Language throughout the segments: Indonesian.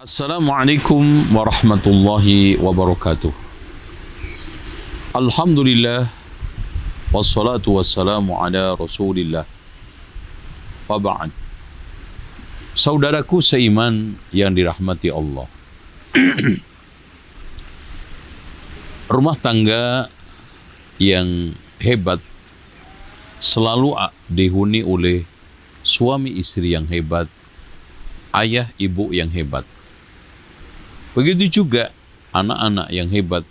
Assalamualaikum warahmatullahi wabarakatuh. Alhamdulillah wassalatu wassalamu ala Rasulillah. Wa ba'd. Saudaraku seiman yang dirahmati Allah. Rumah tangga yang hebat selalu dihuni oleh suami istri yang hebat, ayah ibu yang hebat. Begitu juga anak-anak yang hebat.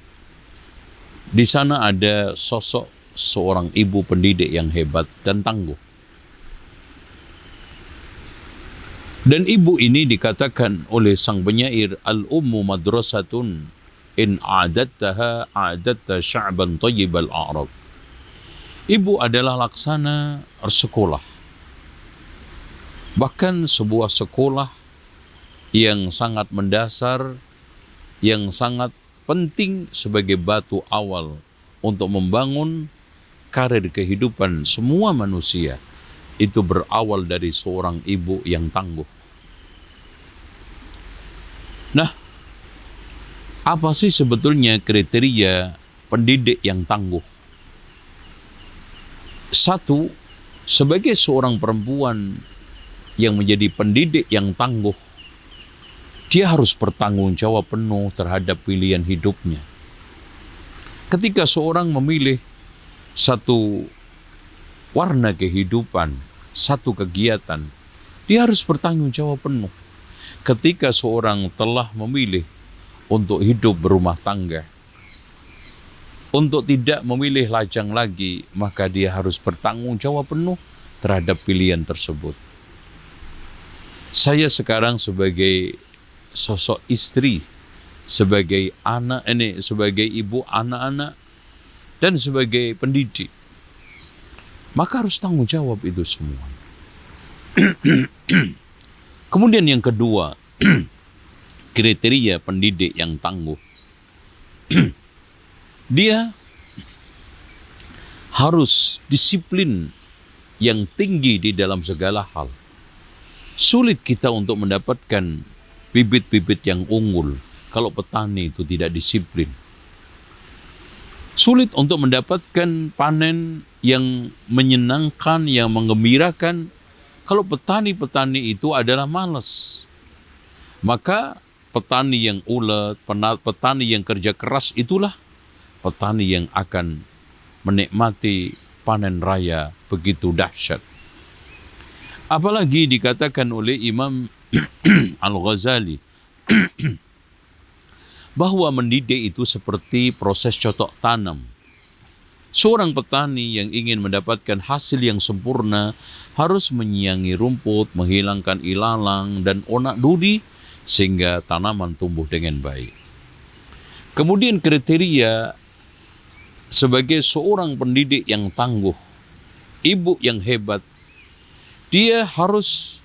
Di sana ada sosok seorang ibu pendidik yang hebat dan tangguh. Dan ibu ini dikatakan oleh sang penyair, al-ummu madrasatun in a'adattaha a'adatta sya'ban tayyibal a'rab. Ibu adalah laksana sekolah. Bahkan sebuah sekolah yang sangat mendasar, yang sangat penting sebagai batu awal untuk membangun karir kehidupan semua manusia, itu berawal dari seorang ibu yang tangguh. Nah, apa sih sebetulnya kriteria pendidik yang tangguh? Satu, sebagai seorang perempuan yang menjadi pendidik yang tangguh, dia harus bertanggung jawab penuh terhadap pilihan hidupnya. Ketika seorang memilih satu warna kehidupan, satu kegiatan, dia harus bertanggung jawab penuh. Ketika seorang telah memilih untuk hidup berumah tangga, untuk tidak memilih lajang lagi, maka dia harus bertanggung jawab penuh terhadap pilihan tersebut. Saya sekarang sebagai sosok istri, sebagai anak ini, sebagai ibu anak-anak, dan sebagai pendidik, maka harus tanggung jawab itu semua. Kemudian yang kedua, kriteria pendidik yang tangguh. Dia harus disiplin yang tinggi di dalam segala hal. Sulit kita untuk mendapatkan bibit-bibit yang unggul kalau petani itu tidak disiplin. Sulit untuk mendapatkan panen yang menyenangkan, yang menggembirakan kalau petani-petani itu adalah malas. Maka petani yang ulet, petani yang kerja keras itulah petani yang akan menikmati panen raya begitu dahsyat. Apalagi dikatakan oleh Imam Al-Ghazali bahwa mendidik itu seperti proses cocok tanam. Seorang petani yang ingin mendapatkan hasil yang sempurna harus menyiangi rumput, menghilangkan ilalang dan onak duri sehingga tanaman tumbuh dengan baik. Kemudian kriteria sebagai seorang pendidik yang tangguh, ibu yang hebat, dia harus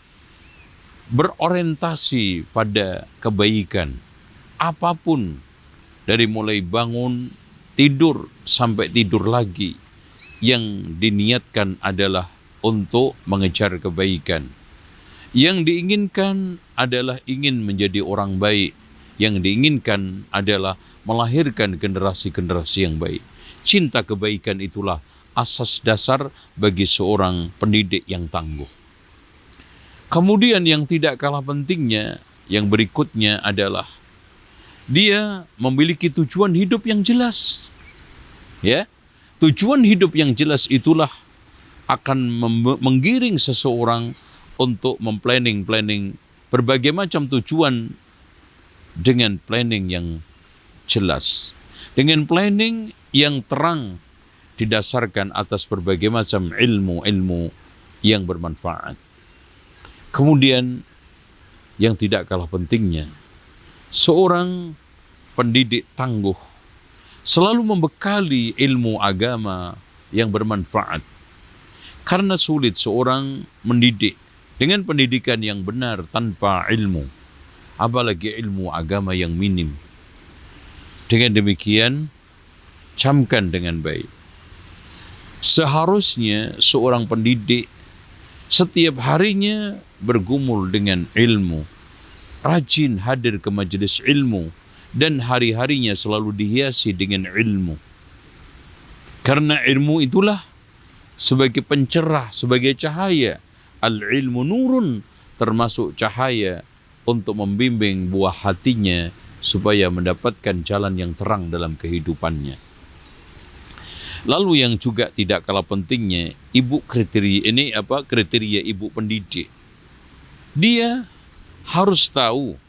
berorientasi pada kebaikan. Apapun, dari mulai bangun, tidur, sampai tidur lagi, yang diniatkan adalah untuk mengejar kebaikan. Yang diinginkan adalah ingin menjadi orang baik. Yang diinginkan adalah melahirkan generasi-generasi yang baik. Cinta kebaikan itulah asas dasar bagi seorang pendidik yang tangguh. Kemudian yang tidak kalah pentingnya, yang berikutnya adalah dia memiliki tujuan hidup yang jelas. Ya, tujuan hidup yang jelas itulah akan menggiring seseorang untuk memplanning berbagai macam tujuan dengan planning yang jelas, dengan planning yang terang, didasarkan atas berbagai macam ilmu-ilmu yang bermanfaat. Kemudian yang tidak kalah pentingnya, seorang pendidik tangguh selalu membekali ilmu agama yang bermanfaat. Karena sulit seorang mendidik dengan pendidikan yang benar tanpa ilmu, apalagi ilmu agama yang minim. Dengan demikian, camkan dengan baik. Seharusnya seorang pendidik setiap harinya bergumul dengan ilmu, rajin hadir ke majelis ilmu, dan hari-harinya selalu dihiasi dengan ilmu. Karena ilmu itulah sebagai pencerah, sebagai cahaya. Al-ilmu nurun, termasuk cahaya untuk membimbing buah hatinya supaya mendapatkan jalan yang terang dalam kehidupannya. Lalu yang juga tidak kalah pentingnya, kriteria ibu pendidik. Dia harus tahu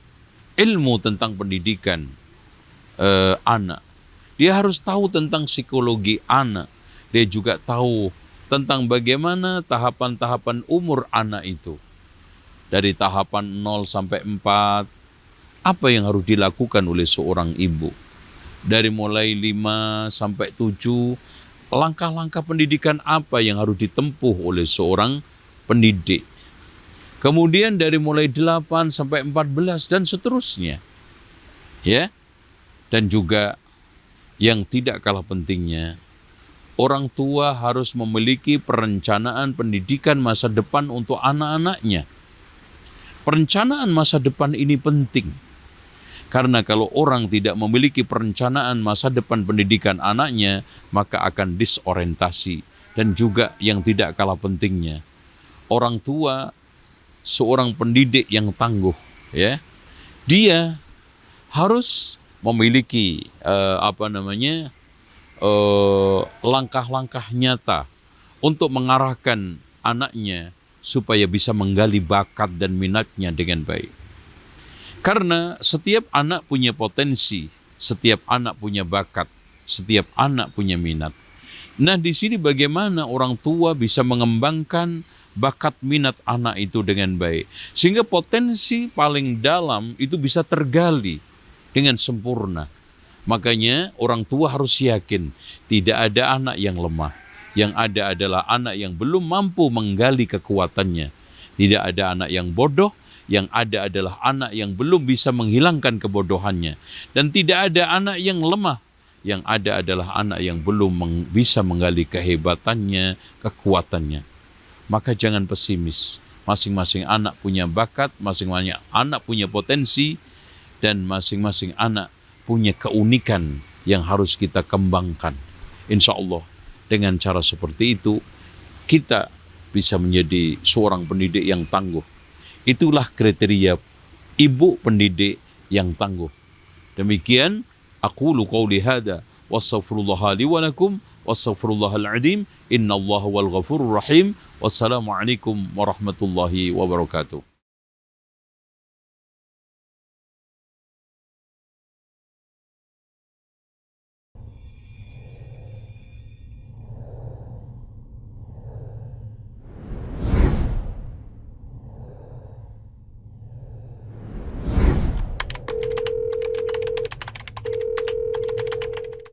ilmu tentang pendidikan anak. Dia harus tahu tentang psikologi anak. Dia juga tahu tentang bagaimana tahapan-tahapan umur anak itu. Dari tahapan 0 sampai 4, apa yang harus dilakukan oleh seorang ibu. Dari mulai 5 sampai 7, langkah-langkah pendidikan apa yang harus ditempuh oleh seorang pendidik. Kemudian dari mulai 8 sampai 14 dan seterusnya. Ya. Dan juga yang tidak kalah pentingnya, orang tua harus memiliki perencanaan pendidikan masa depan untuk anak-anaknya. Perencanaan masa depan ini penting. Karena kalau orang tidak memiliki perencanaan masa depan pendidikan anaknya, maka akan disorientasi. Dan juga yang tidak kalah pentingnya, orang tua, seorang pendidik yang tangguh, ya, dia harus memiliki langkah-langkah nyata untuk mengarahkan anaknya supaya bisa menggali bakat dan minatnya dengan baik. Karena setiap anak punya potensi, setiap anak punya bakat, setiap anak punya minat. Nah, di sini bagaimana orang tua bisa mengembangkan bakat minat anak itu dengan baik, sehingga potensi paling dalam itu bisa tergali dengan sempurna. Makanya orang tua harus yakin tidak ada anak yang lemah. Yang ada adalah anak yang belum mampu menggali kekuatannya. Tidak ada anak yang bodoh, yang ada adalah anak yang belum bisa menghilangkan kebodohannya. Dan tidak ada anak yang lemah, yang ada adalah anak yang belum bisa menggali kehebatannya, kekuatannya. Maka jangan pesimis. Masing-masing anak punya bakat, masing-masing anak punya potensi, dan masing-masing anak punya keunikan yang harus kita kembangkan. Insya Allah dengan cara seperti itu kita bisa menjadi seorang pendidik yang tangguh. Itulah kriteria ibu pendidik yang tangguh. Demikian aqulu qauli hadza wastaghfirullah li wa lakum wastaghfirullahal azim innallaha wal ghafurur rahim. Wassalamualaikum warahmatullahi wabarakatuh.